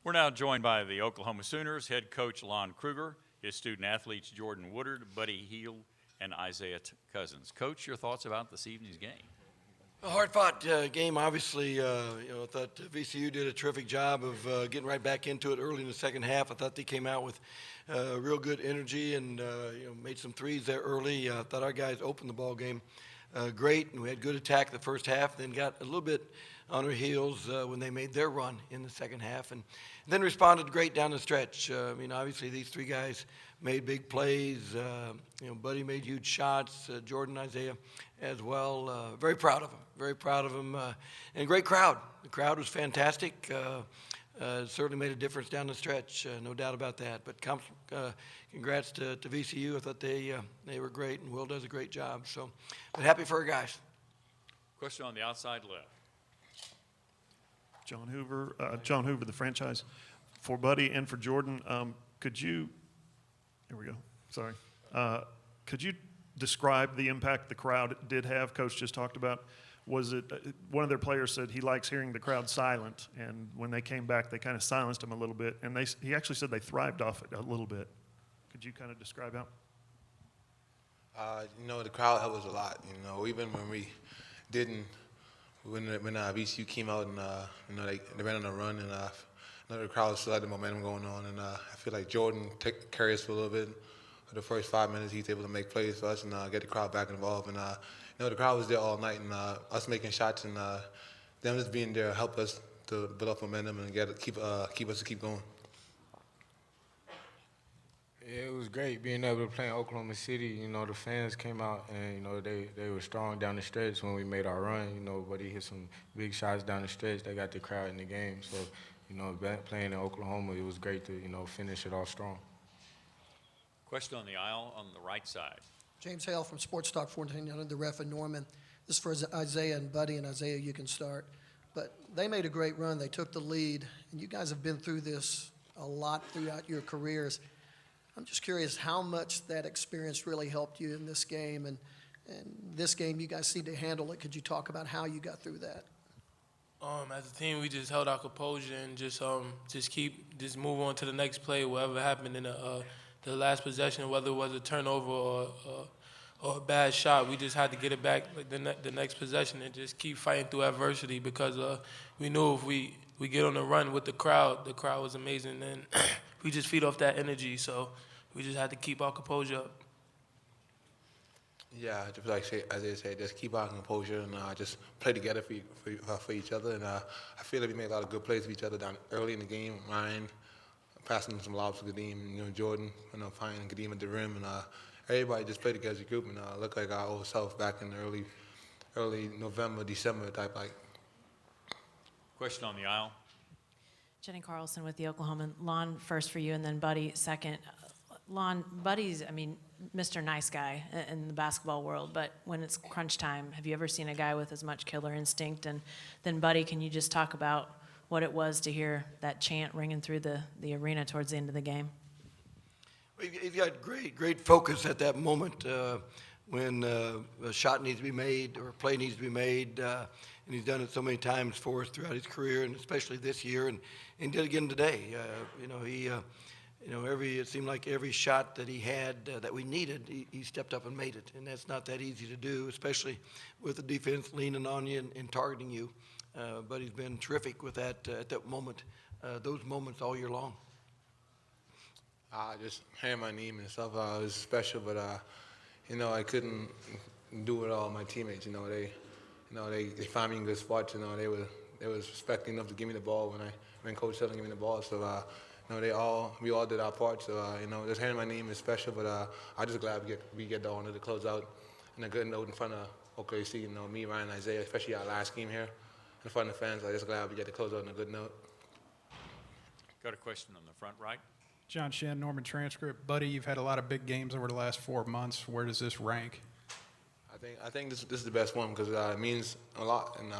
We're now joined by the Oklahoma Sooners head coach Lon Kruger, his student athletes Jordan Woodard, Buddy Hield, and Isaiah Cousins. Coach, your thoughts about this evening's game? A hard-fought game, obviously. I thought VCU did a terrific job of getting right back into it early in the second half. I thought they came out with real good energy and made some threes there early. I thought our guys opened the ball game great, and we had good attack the first half. Then got a little bit on our heels when they made their run in the second half, and then responded great down the stretch. Obviously these three guys made big plays. Buddy made huge shots. Jordan, Isaiah as well. Very proud of them. Very proud of them. And great crowd. The crowd was fantastic. Certainly made a difference down the stretch, no doubt about that. But congrats to VCU. I thought they were great, and Will does a great job. So, but happy for our guys. Question on the outside left. John Hoover, the franchise. For Buddy and for Jordan, here we go, sorry. Could you describe the impact the crowd did have? Coach just talked about. Was it one of their players said he likes hearing the crowd silent, and when they came back, they kind of silenced him a little bit, and he actually said they thrived off it a little bit. Could you kind of describe how? The crowd helped us a lot. Even when we didn't, when VCU came out and they ran on a run, and the crowd still had the momentum going on, and I feel like Jordan carried us for a little bit. For the first 5 minutes, he was able to make plays for us and get the crowd back involved. And the crowd was there all night, and us making shots and them just being there helped us to build up momentum and keep us to keep going. Yeah, it was great being able to play in Oklahoma City. The fans came out and they were strong down the stretch when we made our run. Buddy hit some big shots down the stretch. They got the crowd in the game. So, playing in Oklahoma, it was great to finish it off strong. Question on the aisle on the right side. James Hale from Sports Talk 1400, the ref in Norman. This is for Isaiah and Buddy, and Isaiah, you can start. But they made a great run. They took the lead, and you guys have been through this a lot throughout your careers. I'm just curious how much that experience really helped you in this game, and this game you guys seem to handle it. Could you talk about how you got through that? As a team, we just held our composure and just move on to the next play, whatever happened in the last possession, whether it was a turnover or a bad shot. We just had to get it back the next possession and just keep fighting through adversity because we knew if we get on the run with the crowd was amazing, and we just feed off that energy. So we just had to keep our composure up. Yeah, just like Isaiah said, just keep our composure and just play together for each other. And I feel like we made a lot of good plays with each other down early in the game. Ryan passing some lobs to Kadeem, Jordan, finding Kadeem at the rim, and everybody just played together as a group and looked like our old self back in the early November, December type like. Question on the aisle. Jenny Carlson with the Oklahoman. Lon, first for you, and then Buddy second. Lon, Buddy's, Mr. Nice Guy in the basketball world, but when it's crunch time, have you ever seen a guy with as much killer instinct? And then Buddy, can you just talk about what it was to hear that chant ringing through the arena towards the end of the game? He's got great focus at that moment when a shot needs to be made or a play needs to be made, and he's done it so many times for us throughout his career, and especially this year, and did it again today. It seemed like every shot that he had that we needed, he stepped up and made it, and that's not that easy to do, especially with the defense leaning on you and targeting you. But he's been terrific with that at that moment, those moments all year long. Just hearing my name and stuff was special, but I couldn't do it all. My teammates, they found me in good spots. They were respecting enough to give me the ball when Coach said to give me the ball. So we all did our part. So just hearing my name is special, but I'm just glad we get the honor to close out in a good note in front of OKC. Me, Ryan, Isaiah, especially our last game here in front of the fans. I'm just glad we get to close out on a good note. Got a question on the front right. John Shen, Norman Transcript. Buddy, you've had a lot of big games over the last 4 months. Where does this rank? I think this is the best one because it means a lot, and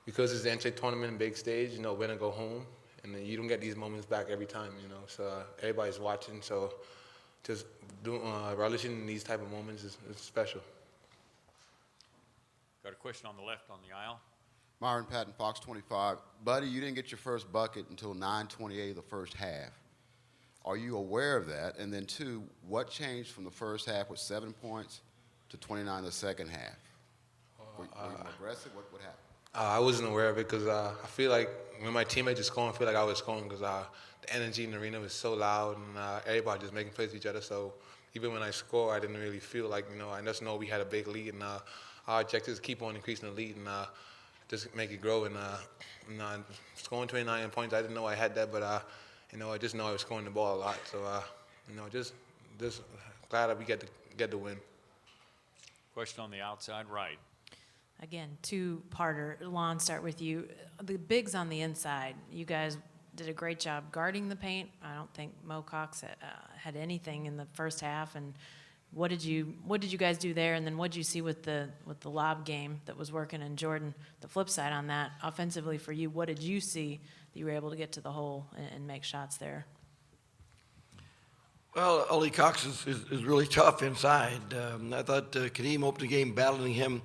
because it's the NCAA Tournament, big stage. Win and go home, and you don't get these moments back every time. So everybody's watching. So just relishing in these type of moments is special. Got a question on the left on the aisle. Myron Patton, Fox 25. Buddy, you didn't get your first bucket until 9:28 of the first half. Are you aware of that? And then, two, what changed from the first half with 7 points to 29 in the second half? Were you more aggressive? What happened? I wasn't aware of it because I feel like when my teammates were scoring, I feel like I was scoring because the energy in the arena was so loud and everybody just making plays with each other. So even when I score, I didn't really feel like, I just know we had a big lead, and our objective is keep on increasing the lead and just make it grow. And scoring 29 points, I didn't know I had that, but I just know I was scoring the ball a lot. So just glad that we get the win. Question on the outside right. Again, two-parter. Lon, start with you. The bigs on the inside, you guys did a great job guarding the paint. I don't think Mo Cox had anything in the first half. And what did you guys do there? And then what did you see with the lob game that was working? And Jordan, the flip side on that, offensively for you, what did you see that you were able to get to the hole and make shots there? Well, Ollie Cox is really tough inside. I thought Kadeem opened the game battling him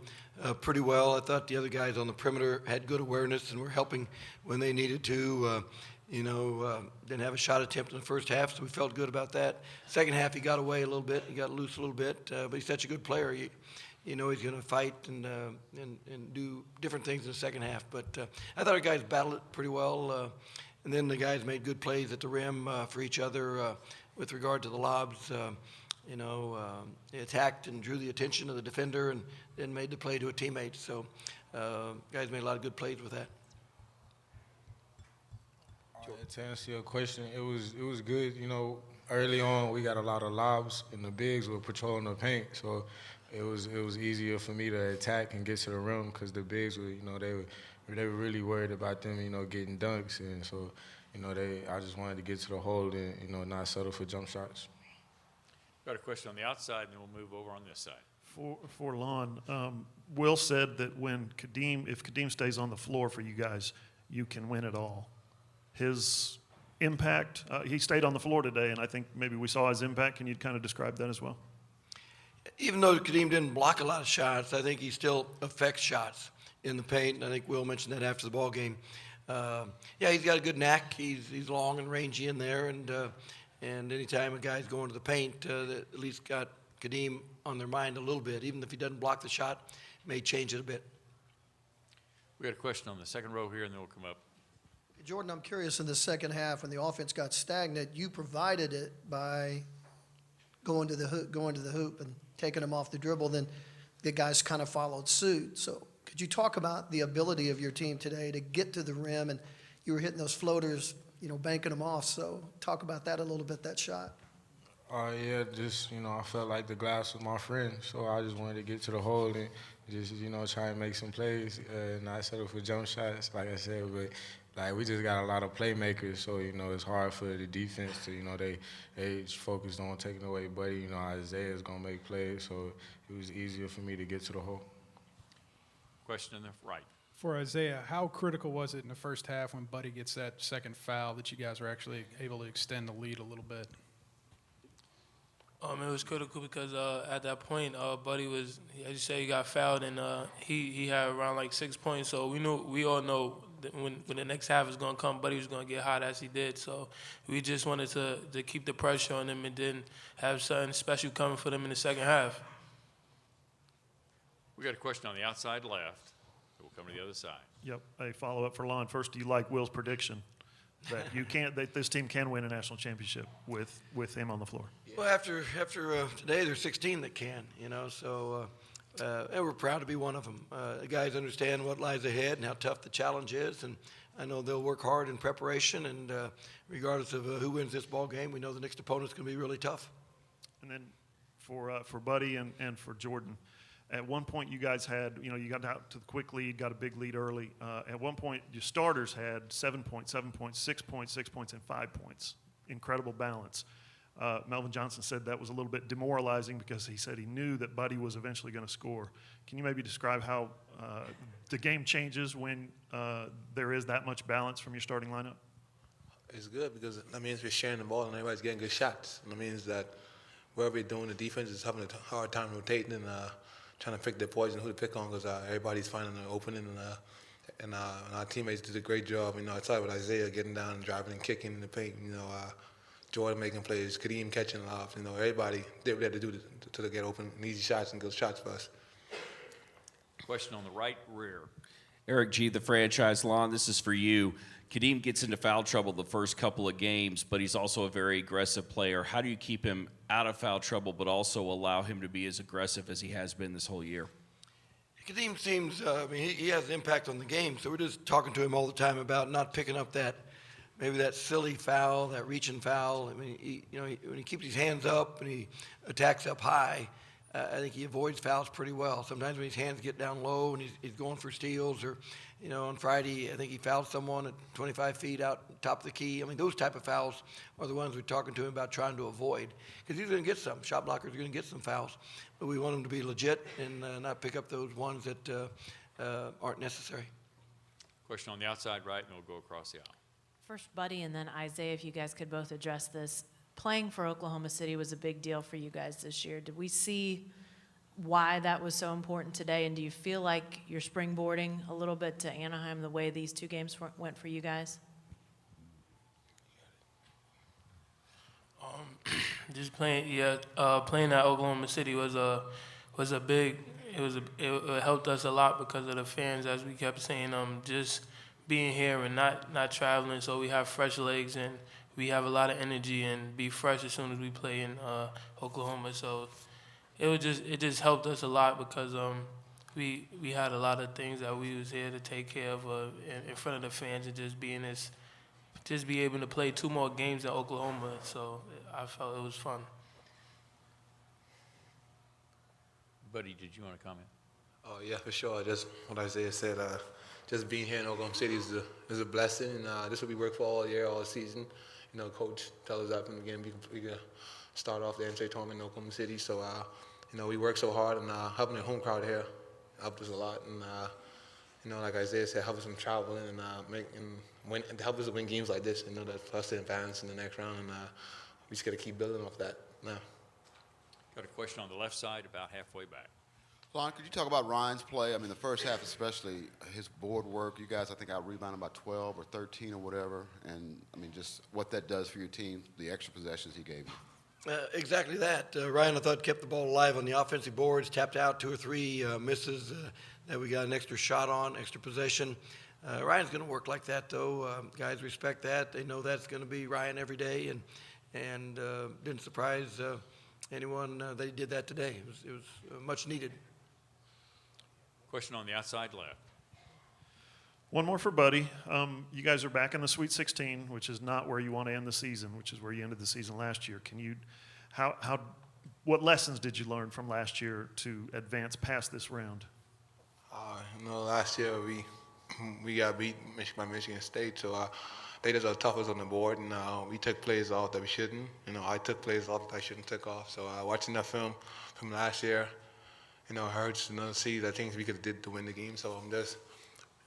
pretty well. I thought the other guys on the perimeter had good awareness and were helping when they needed to. Didn't have a shot attempt in the first half, so we felt good about that. Second half, he got away a little bit. He got loose a little bit, but he's such a good player. He's going to fight and do different things in the second half. But I thought our guys battled it pretty well. And then the guys made good plays at the rim for each other with regard to the lobs. They attacked and drew the attention of the defender and then made the play to a teammate. So guys made a lot of good plays with that. To answer your question, it was good. Early on we got a lot of lobs and the bigs were patrolling the paint, so it was easier for me to attack and get to the rim because the bigs were, they were really worried about them, getting dunks, and so, I just wanted to get to the hole and, not settle for jump shots. Got a question on the outside, and then we'll move over on this side. For Lon, Will said that if Kadeem stays on the floor for you guys, you can win it all. His impact, he stayed on the floor today, and I think maybe we saw his impact. Can you kind of describe that as well? Even though Kadeem didn't block a lot of shots, I think he still affects shots in the paint. And I think Will mentioned that after the ball game. He's got a good knack. He's long and rangy in there, and anytime a guy's going to the paint, that at least got Kadeem on their mind a little bit. Even if he doesn't block the shot, may change it a bit. We got a question on the second row here, and then we'll come up. Jordan, I'm curious, in the second half when the offense got stagnant, you provided it by going to the hoop and taking them off the dribble. Then the guys kind of followed suit. So could you talk about the ability of your team today to get to the rim, and you were hitting those floaters, banking them off. So talk about that a little bit, that shot. Just, I felt like the glass was my friend. So I just wanted to get to the hole and just, try and make some plays and not settle for jump shots, like I said. But, we just got a lot of playmakers, so, it's hard for the defense to, they focused on taking away Buddy. Isaiah's going to make plays, so it was easier for me to get to the hole. Question on the right. For Isaiah, how critical was it in the first half when Buddy gets that second foul that you guys were actually able to extend the lead a little bit? It was critical because at that point, Buddy was, as you say, he got fouled, and he had around 6 points. So we all know that when the next half is going to come, Buddy was going to get hot as he did. So we just wanted to keep the pressure on him and then have something special coming for them in the second half. We got a question on the outside left. We'll come to the other side. Yep. A follow-up for Lon. First, do you like Will's prediction that this team can win a national championship with him on the floor? Well, after today, there's 16 that can, so and we're proud to be one of them. The guys understand what lies ahead and how tough the challenge is, and I know they'll work hard in preparation, and regardless of who wins this ball game, we know the next opponent's going to be really tough. And then for Buddy and for Jordan, at one point you guys had, you got out to the quick lead, got a big lead early. At one point, your starters had 7 points, 7 points, 6 points, 6 points, and 5 points. Incredible balance. Melvin Johnson said that was a little bit demoralizing because he said he knew that Buddy was eventually going to score. Can you maybe describe how the game changes when there is that much balance from your starting lineup? It's good because that means we're sharing the ball and everybody's getting good shots. And that means that wherever we're doing, the defense is having a hard time rotating and trying to pick their poison, who to pick on, because everybody's finding an opening and our teammates did a great job. You know, I started with Isaiah getting down and driving and kicking in the paint. You know, Jordan making plays, Kadeem catching lobs. You know, everybody did what they had to do to get open and easy shots and good shots for us. Question on the right rear. Eric G., the franchise. Lon, this is for you. Kadeem gets into foul trouble the first couple of games, but he's also a very aggressive player. How do you keep him out of foul trouble, but also allow him to be as aggressive as he has been this whole year? Kadeem seems, he has an impact on the game, so we're just talking to him all the time about not picking up maybe that silly foul, that reaching foul. I mean, when he keeps his hands up and he attacks up high, I think he avoids fouls pretty well. Sometimes when his hands get down low and he's going for steals, or, on Friday, I think he fouled someone at 25 feet out top of the key. I mean, those type of fouls are the ones we're talking to him about trying to avoid, because he's going to get some. Shot blockers are going to get some fouls, but we want him to be legit and not pick up those ones that aren't necessary. Question on the outside right, and we'll go across the aisle. First, Buddy, and then Isaiah, if you guys could both address this. Playing for Oklahoma City was a big deal for you guys this year. Did we see why that was so important today, and do you feel like you're springboarding a little bit to Anaheim the way these two games went for you guys? Just playing at Oklahoma City was a big. It helped us a lot because of the fans, as we kept saying. Just being here and not traveling, so we have fresh legs and we have a lot of energy and be fresh as soon as we play in Oklahoma. So it just helped us a lot because we had a lot of things that we was here to take care of in front of the fans, and just be able to play 2 more games in Oklahoma. So I felt it was fun. Buddy, did you want to comment? Oh yeah, for sure. Just what Isaiah said. Just being here in Oklahoma City is a blessing, and this is what we work for all year, all season. Coach tells us that, and again, we can start off the NCAA Tournament in Oklahoma City. So, we work so hard, and helping the home crowd here helped us a lot. And, like Isaiah said, help us in traveling and help us win games like this. That for us to advance in the next round, and we just got to keep building off that now. Got a question on the left side, about halfway back. Lon, could you talk about Ryan's play? I mean, the first half especially, his board work. You guys, I think, out-rebounded about 12 or 13 or whatever. And, I mean, just what that does for your team, the extra possessions he gave you. Exactly that. Ryan, I thought, kept the ball alive on the offensive boards, tapped out 2 or 3 misses that we got an extra shot on, extra possession. Ryan's going to work like that, though. Guys respect that. They know that's going to be Ryan every day, and didn't surprise anyone that he did that today. It was much needed. Question on the outside left. One more for Buddy. You guys are back in the Sweet 16, which is not where you want to end the season, which is where you ended the season last year. What lessons did you learn from last year to advance past this round? Last year we got beat by Michigan State, so they just are toughest on the board, and we took plays off that we shouldn't. I took plays off that I shouldn't take off. So watching that film from last year, hurts to see the things we could have did to win the game. So I'm just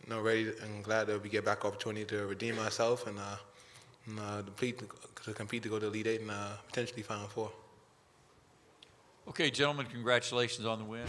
ready and glad that we get back opportunity to redeem ourselves and to compete to go to Elite 8 and potentially Final Four. Okay, gentlemen, congratulations on the win.